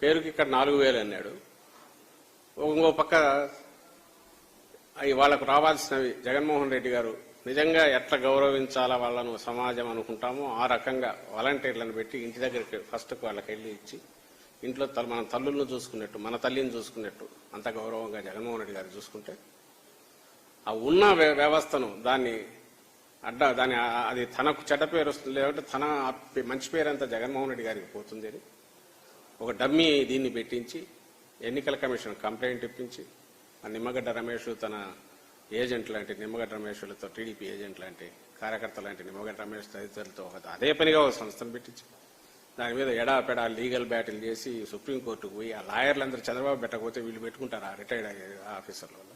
పేరుకి ఇక్కడ 4,000 అన్నాడు. ఇంకో పక్క వాళ్లకు రావాల్సినవి జగన్మోహన్ రెడ్డి గారు నిజంగా ఎట్లా గౌరవించాలా వాళ్ళను సమాజం అనుకుంటామో ఆ రకంగా వాలంటీర్లను పెట్టి ఇంటి దగ్గరికి ఫస్ట్ వాళ్ళకి వెళ్ళి ఇచ్చి ఇంట్లో మన తల్లులను చూసుకున్నట్టు మన తల్లిని చూసుకున్నట్టు అంత గౌరవంగా జగన్మోహన్ రెడ్డి గారు చూసుకుంటే ఆ ఉన్న వ్యవస్థను దాన్ని అది తనకు చెడ్డ పేరు వస్తుంది, లేదంటే తన మంచి పేరు అంతా జగన్మోహన్ రెడ్డి గారికి పోతుంది అని ఒక డమ్మీ దీన్ని పెట్టించి ఎన్నికల కమిషన్ కంప్లైంట్ ఇప్పించి ఆ నిమ్మగడ్డ రమేష్ తన ఏజెంట్ లాంటి నిమ్మగడ్డ రమేష్లతో టీడీపీ ఏజెంట్ లాంటి కార్యకర్త లాంటి నిమ్మగడ్డ రమేష్ తదితరులతో అదే పనిగా ఒక సంస్థను పెట్టించి దాని మీద ఎడాపెడా లీగల్ బ్యాటిల్ చేసి సుప్రీంకోర్టుకు పోయి ఆ లాయర్లందరూ చంద్రబాబు పెట్టకపోతే వీళ్ళు పెట్టుకుంటారు రిటైర్డ్ అయ్యే ఆఫీసర్ల వల్ల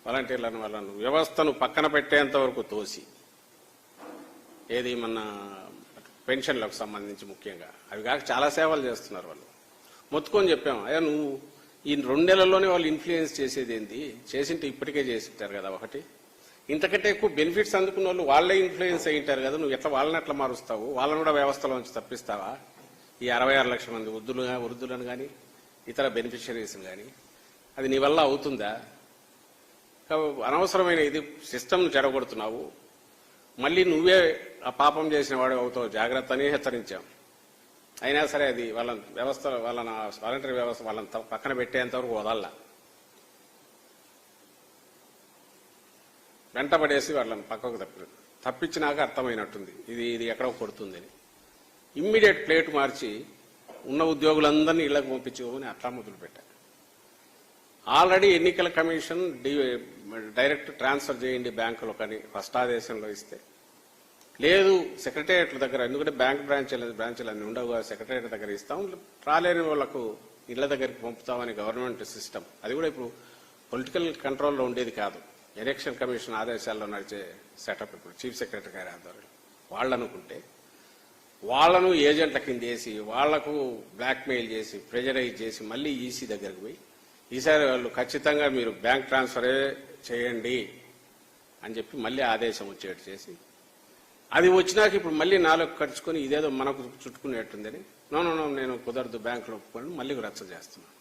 వాలంటీర్లను వాళ్ళను వ్యవస్థను పక్కన పెట్టేంత వరకు తోసి ఏది మన పెన్షన్లకు సంబంధించి ముఖ్యంగా అవి కాక చాలా సేవలు చేస్తున్నారు వాళ్ళు. మొత్తుకొని చెప్పాము, అయ్యా నువ్వు ఈ 2 నెలల్లోనే వాళ్ళు ఇన్ఫ్లుయెన్స్ చేసేది ఏంది, చేసింటే ఇప్పటికే చేసింటారు కదా, ఒకటి ఇంతకంటే ఎక్కువ బెనిఫిట్స్ అందుకున్న వాళ్ళు వాళ్ళే ఇన్ఫ్లుయెన్స్ అయ్యింటారు కదా, నువ్వు వాళ్ళని ఎట్లా మారుస్తావు, వాళ్ళని కూడా వ్యవస్థలోంచి తప్పిస్తావా? ఈ 66 లక్షల మంది వృద్ధులను కానీ ఇతర బెనిఫిషరీస్ని కానీ అది నీ వల్ల అవుతుందా? అనవసరమైన ఇది సిస్టమ్ను చెడగొడుతున్నావు, మళ్ళీ నువ్వే ఆ పాపం చేసిన వాడు అవుతావు, జాగ్రత్త అని హెచ్చరించాం. అయినా సరే అది వాళ్ళ వ్యవస్థ వాలంటరీ వ్యవస్థ వాళ్ళని పక్కన పెట్టేంతవరకు వదల్లా, వెంటబడేసి వాళ్ళని పక్కకు తప్పించినాక అర్థమైనట్టుంది ఇది ఎక్కడో కొడుతుందని. ఇమ్మీడియట్ ప్లేట్ మార్చి ఉన్న ఉద్యోగులందరినీ ఇళ్లకు పంపించుకోమని అట్లా మొదలుపెట్టారు. ఆల్రెడీ ఎన్నికల కమిషన్ డైరెక్ట్ ట్రాన్స్ఫర్ చేయండి బ్యాంకులో కానీ ఫస్ట్ ఆదేశంలో ఇస్తే లేదు, సెక్రటేరియట్ల దగ్గర, ఎందుకంటే బ్యాంక్ బ్రాంచ్లు అన్ని ఉండవు, సెక్రటేరియట్ దగ్గర ఇస్తాం, రాలేని వాళ్లకు ఇళ్ల దగ్గరికి పంపుతామని గవర్నమెంట్ సిస్టమ్. అది కూడా ఇప్పుడు పొలిటికల్ కంట్రోల్లో ఉండేది కాదు, ఎలక్షన్ కమిషన్ ఆదేశాల్లో నడిచే సెటప్. ఇప్పుడు చీఫ్ సెక్రటరీ గారి ఆధ్వర్యంలో వాళ్ళు అనుకుంటే వాళ్లను ఏజెంట్ల కింద వేసి వాళ్లకు బ్లాక్మెయిల్ చేసి ప్రెజరైజ్ చేసి మళ్ళీ ఈసీ దగ్గరికి పోయి ఈసారి వాళ్ళు ఖచ్చితంగా మీరు బ్యాంక్ ట్రాన్స్ఫరే చేయండి అని చెప్పి మళ్ళీ ఆదేశం వచ్చేట్టు చేసి అది వచ్చినాక ఇప్పుడు మళ్ళీ నాలుగు ఖర్చుకొని ఇదేదో మనకు చుట్టుకునేట్టుందని నో నేను కుదరదు బ్యాంకులో ఒప్పుకొని మళ్ళీ రచ్చ చేస్తున్నాను.